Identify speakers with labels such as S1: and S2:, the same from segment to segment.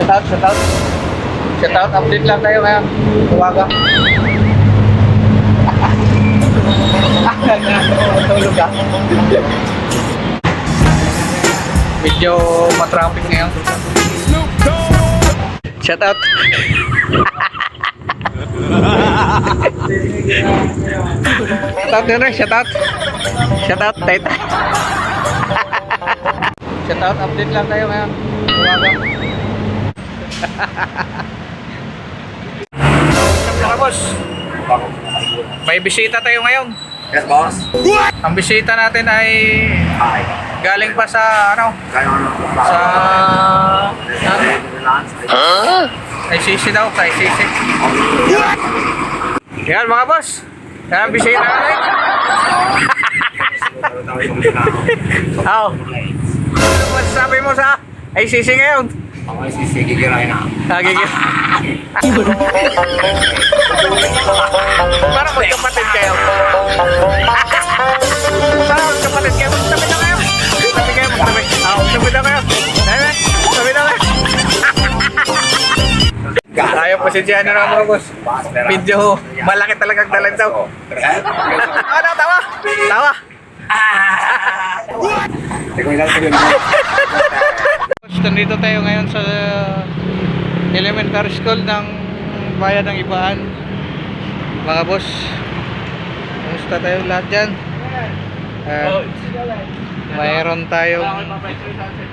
S1: Shout out, update lang tayo ngayon. Tuwaga. Tulog ka. Medyo matraffic ngayon. Shout out. Shout out din rin, shout out. Shout out, Taytay. Shout out, update lang tayo ngayon. Tuwaga. Mga boss, may bisita tayo ngayon.
S2: Yes, boss.
S1: Ang bisita natin ay
S2: Hi.
S1: galing pa sa ano, sa ICC daw, sa ICC. Yan mga boss, yan ang bisita natin. Oh. Ano masasabi mo sa ICC ngayon?
S2: Ako ay sisigigirahin na.
S1: Nagigil. Parang magkapatid kayo. Parang magkapatid kayo. Magtabi na kayo. Magtabi kayo. Magtabi. Magtabi na kayo. Magtabi na kayo. Ayaw po si Gianna na mga boss. Video. Malaki talagang talent daw. Ano? Tawa. Tawa. Nandito tayo ngayon sa elementary school ng bayan ng Ibaan. Mga boss, kumusta tayo lahat dyan? Mayroon tayong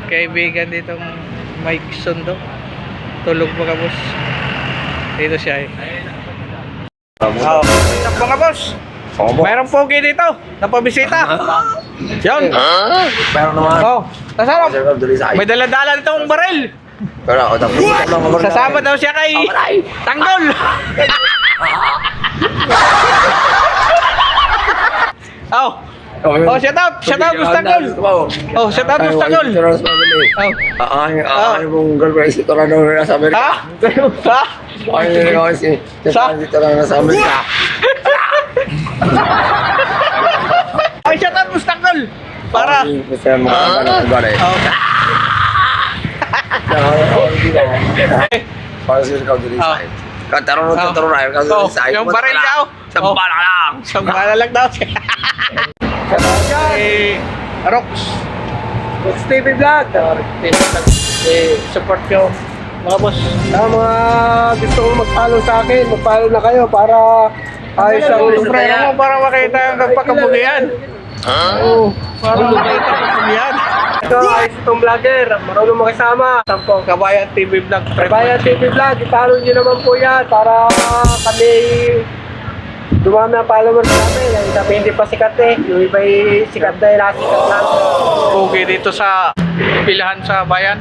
S1: kaibigan ditong Mike Sundo. Tulog mga boss. Dito siya eh. Mga boss, mayroong pogi dito. Napabisita. Yan.
S2: Pero naman.
S1: Oh, kasama. May dala-dala ditong baril.
S2: Pero ako tapos.
S1: Sasama daw siya kay Tanggol. Oh. Oh, shout out Tanggol. Oh, shout out Tanggol. Oh.
S2: Ay, mong girlfriend ito na doon sa Amerika.
S1: Ha?
S2: Ay, si dito na sa Amerika.
S1: Ay, shout out Tanggol. Para
S2: Kasi mga ano ba rin.
S1: Oh.
S2: Para sa ikaw dito sa akin. Kantaro na
S1: Oh, yung baril niya.
S2: Sambala lang.
S1: Sambala lang daw siya. Rox TV Vlog. Support ko mga boss.
S3: Mga gusto kong mag-follow sa akin, mag-follow na kayo para ayos ang
S1: Preno mo para makita yung nagpakabugian. Oo, para makita yung kabugian.
S3: ito ayos itong vlogger, marunong makisama.
S1: Sampung Kabayan TV Vlog.
S3: Kabayan TV Vlog, i-follow nyo naman po yan para kami dumami ang followers namin. Kami hindi pa sikat eh, yung iba'y sikat na nasikat lang.
S1: Okay dito sa pilahan sa bayan.